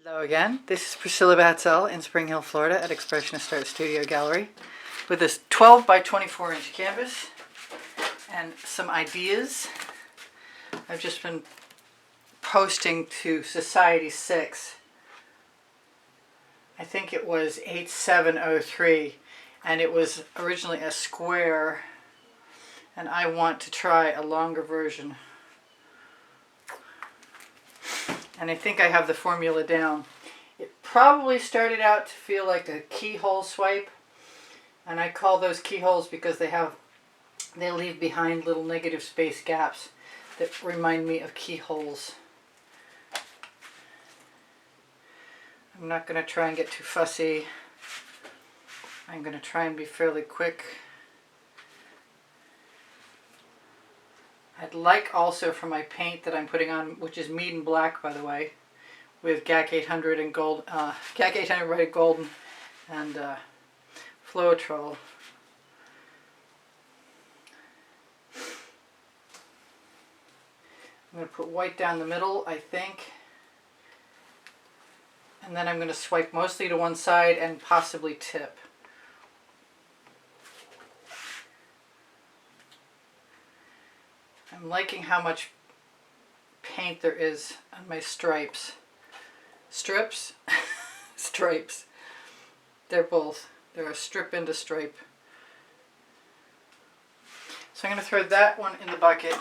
Hello again, this is Priscilla Batzell in Spring Hill, Florida at Expressionist Art Studio Gallery with this 12 by 24 inch canvas and some ideas. I've just been posting to Society 6. I think it was 8703 and it was originally a square, and I want to try a longer version. And I think I have the formula down. It probably started out to feel like a keyhole swipe, and I call those keyholes because they leave behind little negative space gaps that remind me of keyholes. I'm not going to try and get too fussy. I'm going to try and be fairly quick. I'd like also for my paint that I'm putting on, which is Mead and Black, by the way, with GAC 800 and gold, GAC 800 Red Golden and Floetrol. I'm going to put white down the middle, I think, and then I'm going to swipe mostly to one side and possibly tip. I'm liking how much paint there is on my stripes. Strips? Stripes. They're both. They're a strip and a stripe. So I'm going to throw that one in the bucket.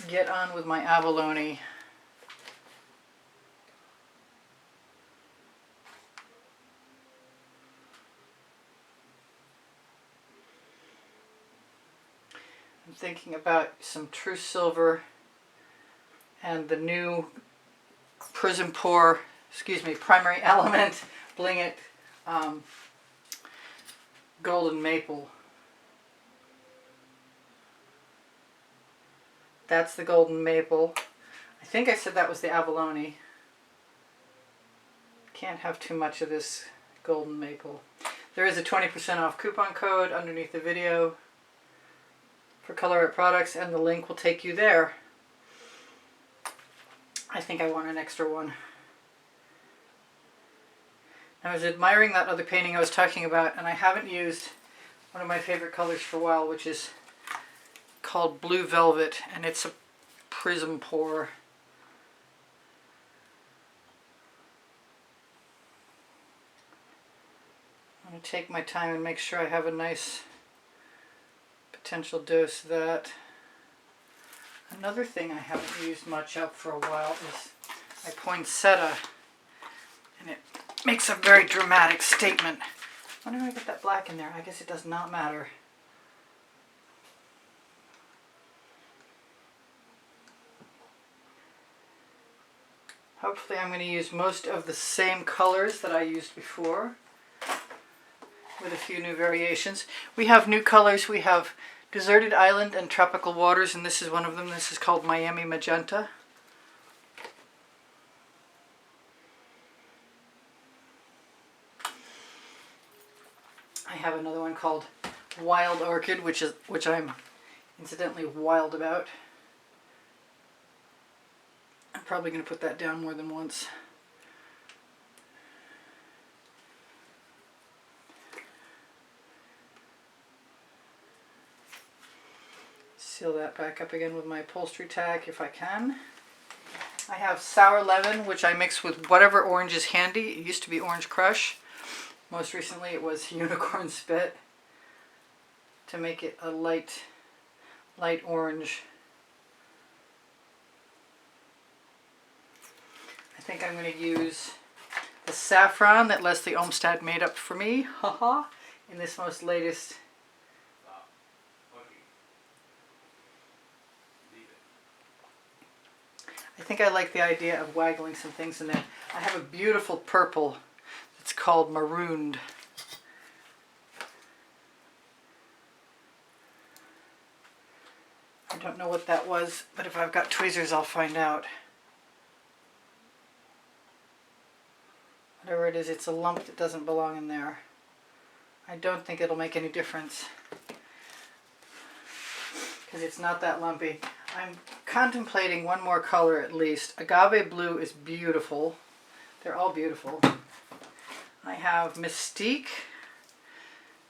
Get on with my Abalone. I'm thinking about some true silver and the new Primary Element Bling It Golden Maple. That's the Golden Maple. I think I said that was the Abalone. Can't have too much of this Golden Maple. There is a 20% off coupon code underneath the video for Colour Arte products, and the link will take you there. I think I want an extra one. I was admiring that other painting I was talking about, and I haven't used one of my favorite colors for a while, which is called Blue Velvet, and it's a Prizm Pour. I'm going to take my time and make sure I have a nice potential dose of that. Another thing I haven't used much of for a while is my poinsettia, and it makes a very dramatic statement. Why did I get that black in there? I guess it does not matter. Hopefully I'm going to use most of the same colors that I used before, with a few new variations. We have new colors. We have Deserted Island and Tropical Waters, and this is one of them. This is called Miami Magenta. I have another one called Wild Orchid, which I'm incidentally wild about. I'm probably going to put that down more than once. Seal that back up again with my upholstery tack if I can. I have Sour Lemon, which I mix with whatever orange is handy. It used to be Orange Crush. Most recently it was Unicorn Spit, to make it a light orange. I think I'm going to use the saffron that Leslie Olmsted made up for me, haha, in this most latest. I think I like the idea of waggling some things in there. I have a beautiful purple. It's called Marooned. I don't know what that was, but if I've got tweezers I'll find out. Whatever it is, it's a lump that doesn't belong in there. I don't think it'll make any difference, because it's not that lumpy. I'm contemplating one more color at least. Agave blue is beautiful. They're all beautiful. I have Mystique.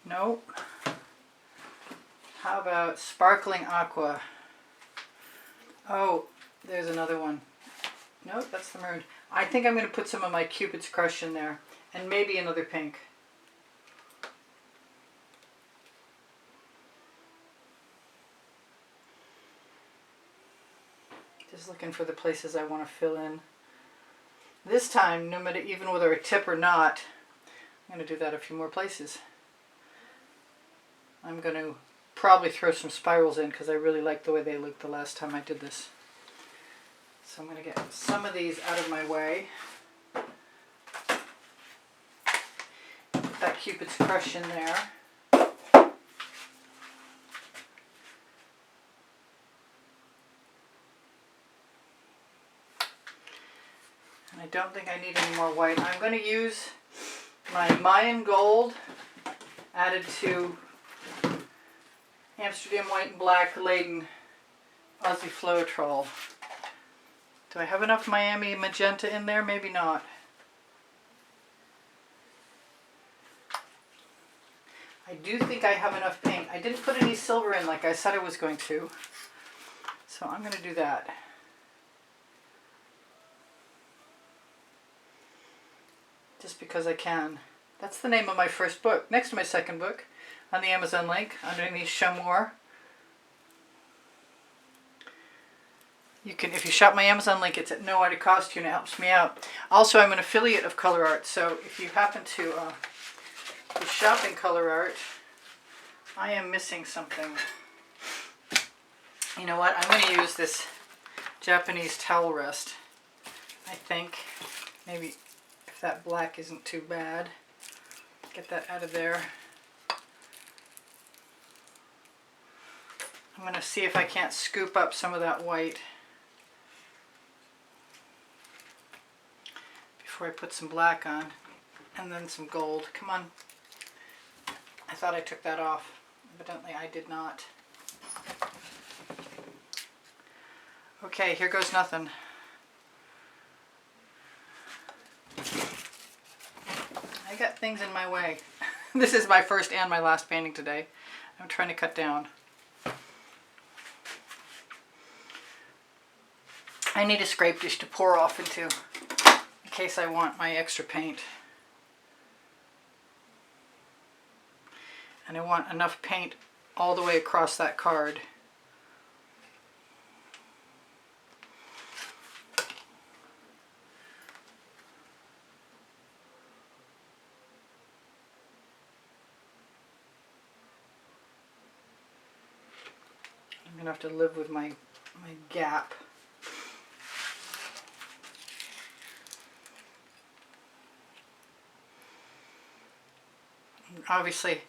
Nope. How about Sparkling Aqua? Oh, there's another one. Nope, that's the Marooned. I think I'm going to put some of my Cupids Crush in there. And maybe another pink. Just looking for the places I want to fill in. This time, no matter even whether I tip or not, I'm going to do that a few more places. I'm going to probably throw some spirals in because I really like the way they looked the last time I did this. So I'm going to get some of these out of my way. Put that Cupid's Crush in there. And I don't think I need any more white. I'm going to use my Mayan Gold added to Amsterdam White and Black laden Aussie Floetrol. Do I have enough Miami Magenta in there? Maybe not. I do think I have enough paint. I didn't put any silver in like I said I was going to. So I'm going to do that. Just because I can. That's the name of my first book. Next to my second book on the Amazon link underneath Show More. You can, if you shop my Amazon link, it's at no added cost to you and it helps me out. Also, I'm an affiliate of Colour Arte, so if you happen to be shopping Colour Arte, I am missing something. You know what? I'm going to use this Japanese towel rest. I think maybe if that black isn't too bad, get that out of there. I'm going to see if I can't scoop up some of that white before I put some black on, and then some gold. Come on. I thought I took that off. Evidently I did not. Okay, here goes nothing. I got things in my way. This is my first and my last painting today. I'm trying to cut down. I need a scrape dish to pour off into in case I want my extra paint. And I want enough paint all the way across that card. I'm going to have to live with my gap. Obviously,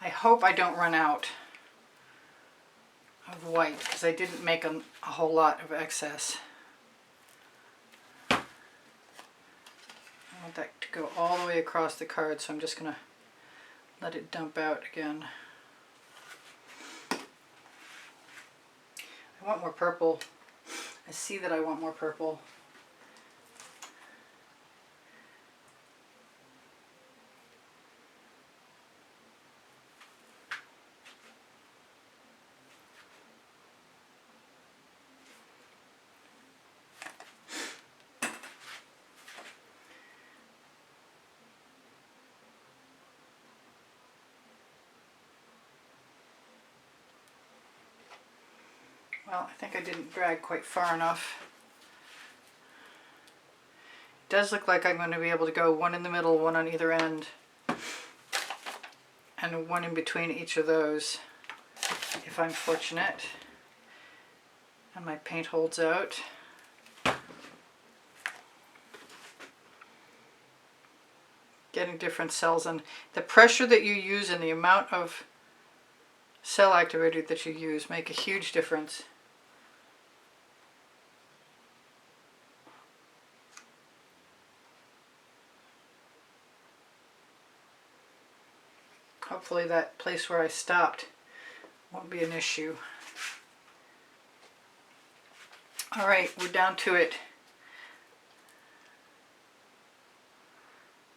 I hope I don't run out of white because I didn't make a whole lot of excess. I want that to go all the way across the card, so I'm just going to let it dump out again. I want more purple. I see that I want more purple. Well, I think I didn't drag quite far enough. It does look like I'm going to be able to go one in the middle, one on either end, and one in between each of those if I'm fortunate and my paint holds out. Getting different cells, and the pressure that you use and the amount of cell activator that you use make a huge difference. Hopefully that place where I stopped won't be an issue. Alright, we're down to it.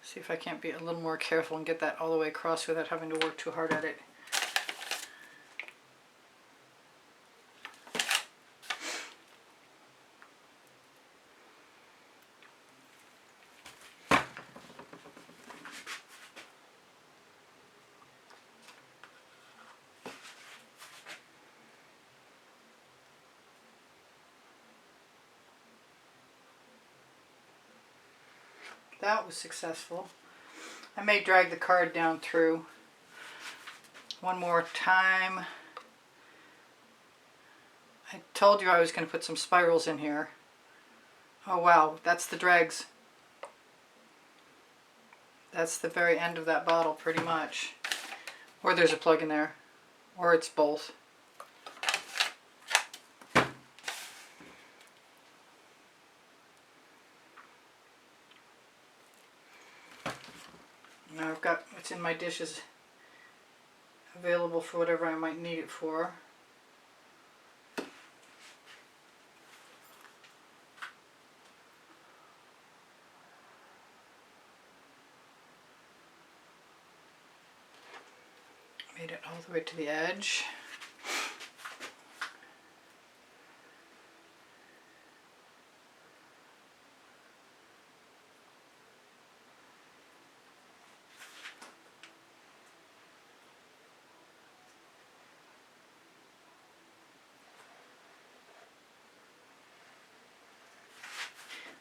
See if I can't be a little more careful and get that all the way across without having to work too hard at it. That was successful. I may drag the card down through one more time. I told you I was going to put some spirals in here. Oh wow, that's the dregs. That's the very end of that bottle pretty much. Or there's a plug in there. Or it's both. Now I've got what's in my dishes available for whatever I might need it for. Made it all the way to the edge.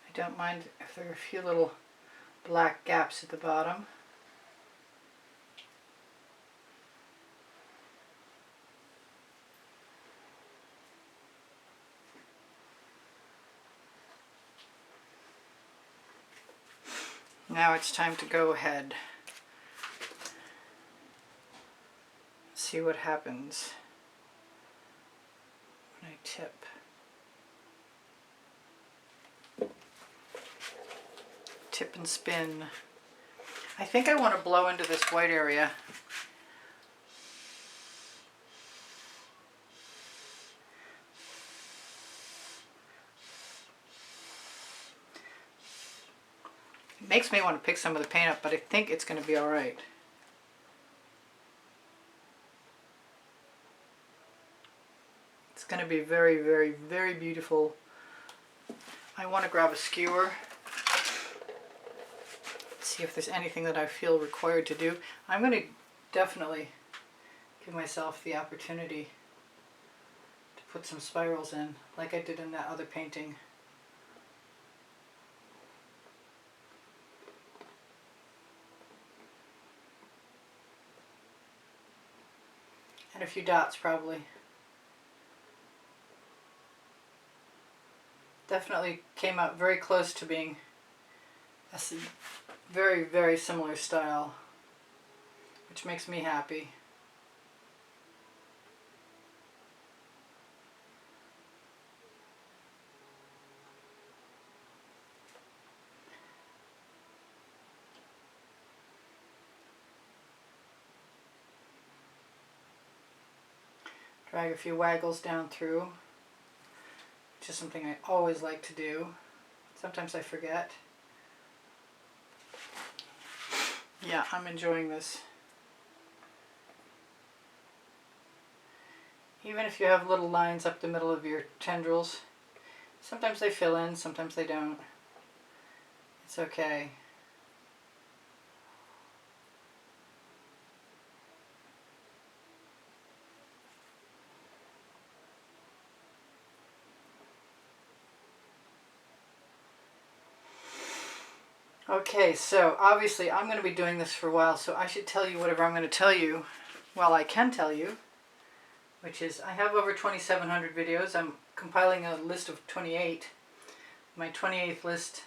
I don't mind if there are a few little black gaps at the bottom. Now it's time to go ahead. See what happens when I tip. Tip and spin. I think I want to blow into this white area. It makes me want to pick some of the paint up, but I think it's going to be all right. It's going to be very, very, very beautiful. I want to grab a skewer. See if there's anything that I feel required to do. I'm going to definitely give myself the opportunity to put some spirals in, like I did in that other painting. And a few dots probably. Definitely came out very close to being a very, very similar style, which makes me happy. Drag a few waggles down through, which is something I always like to do. Sometimes I forget. Yeah, I'm enjoying this. Even if you have little lines up the middle of your tendrils, sometimes they fill in, sometimes they don't. It's okay. Okay, so obviously I'm going to be doing this for a while, so I should tell you whatever I'm going to tell you. Well, I can tell you, which is I have over 2,700 videos. I'm compiling a list of 28. My 28th list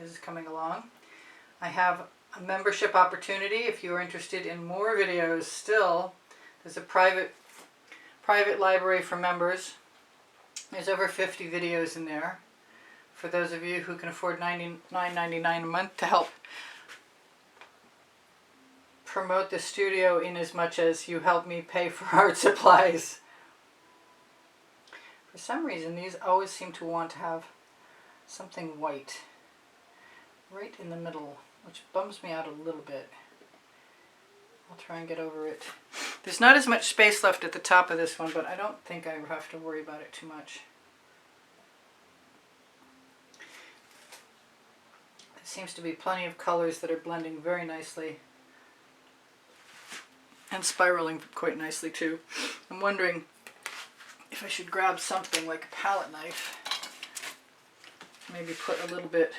is coming along. I have a membership opportunity if you are interested in more videos still. There's a private library for members. There's over 50 videos in there. For those of you who can afford $99.99 a month to help promote the studio in as much as you help me pay for art supplies. For some reason, these always seem to want to have something white. right in the middle, which bums me out a little bit. I'll try and get over it. There's not as much space left at the top of this one, but I don't think I have to worry about it too much. There seems to be plenty of colors that are blending very nicely and spiraling quite nicely too. I'm wondering if I should grab something like a palette knife, maybe put a little bit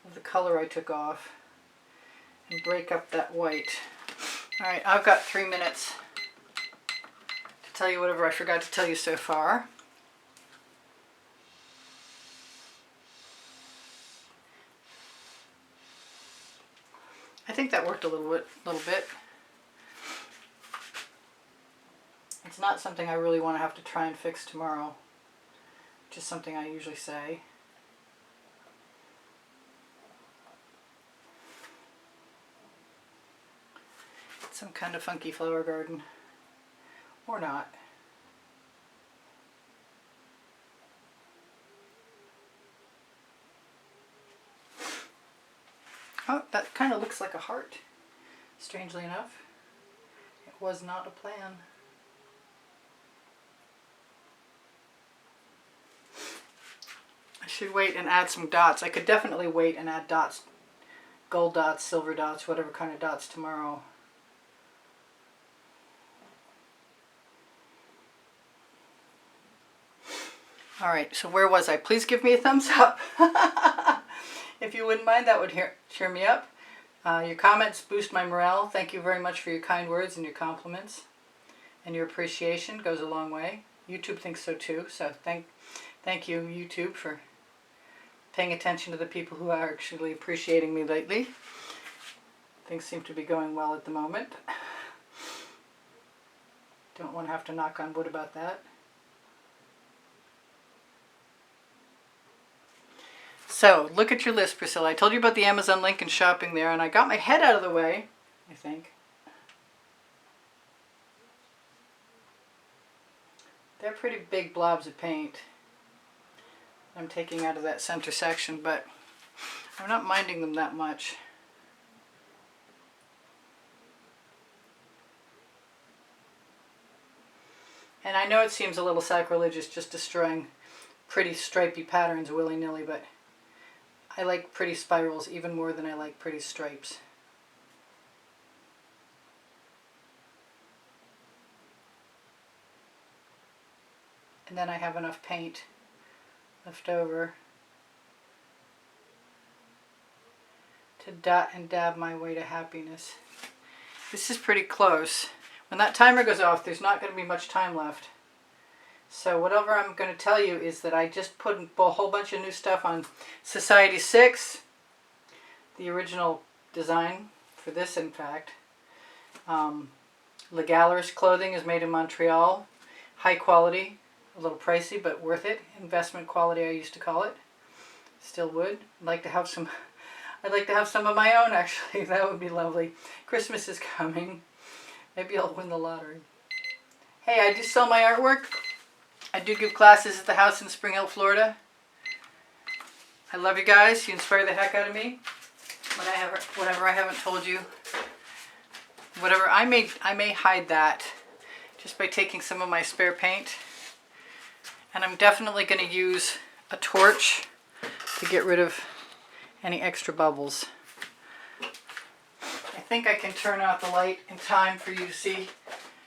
of the color I took off and break up that white. Alright, I've got 3 minutes to tell you whatever I forgot to tell you so far. I think that worked a little bit. It's not something I really want to have to try and fix tomorrow, which is something I usually say. It's some kind of funky flower garden, or not. Oh, that kind of looks like a heart, strangely enough. It was not a plan. I should wait and add some dots. I could definitely wait and add dots, gold dots, silver dots, whatever kind of dots tomorrow. Alright, so where was I? Please give me a thumbs up. If you wouldn't mind, that would cheer me up. Your comments boost my morale. Thank you very much for your kind words and your compliments. And your appreciation goes a long way. YouTube thinks so too, so thank you, YouTube, for paying attention to the people who are actually appreciating me lately. Things seem to be going well at the moment. Don't want to have to knock on wood about that. So, look at your list, Priscilla. I told you about the Amazon link and shopping there, and I got my head out of the way, I think. They're pretty big blobs of paint I'm taking out of that center section, but I'm not minding them that much. And I know it seems a little sacrilegious just destroying pretty stripy patterns willy-nilly, but I like pretty spirals even more than I like pretty stripes. And then I have enough paint left over to dot and dab my way to happiness. This is pretty close. When that timer goes off, there's not going to be much time left. So whatever I'm going to tell you is that I just put a whole bunch of new stuff on Society 6, the original design for this, in fact. Legaller's clothing is made in Montreal. High quality, a little pricey, but worth it. Investment quality, I used to call it. Still would. I'd like to have some of my own, actually. That would be lovely. Christmas is coming. Maybe I'll win the lottery. Hey, I do sell my artwork. I do give classes at the house in Spring Hill, Florida. I love you guys. You inspire the heck out of me. Whatever I haven't told you, whatever I may hide that just by taking some of my spare paint. And I'm definitely going to use a torch to get rid of any extra bubbles. I think I can turn out the light in time for you to see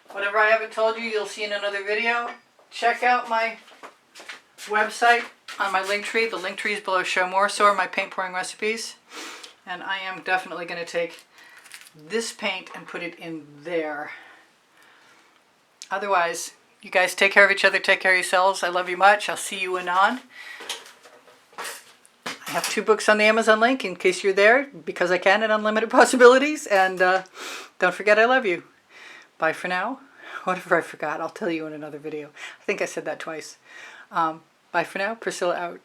whatever I haven't told you. You'll see in another video. Check out my website on my link tree. The link tree is below Show More. So are my paint pouring recipes. And I am definitely going to take this paint and put it in there. Otherwise, you guys take care of each other. Take care of yourselves. I love you much. I'll see you anon. I have 2 books on the Amazon link in case you're there, because I can, and Unlimited Possibilities. And don't forget I love you. Bye for now. Whatever I forgot, I'll tell you in another video. I think I said that twice. Bye for now. Priscilla out.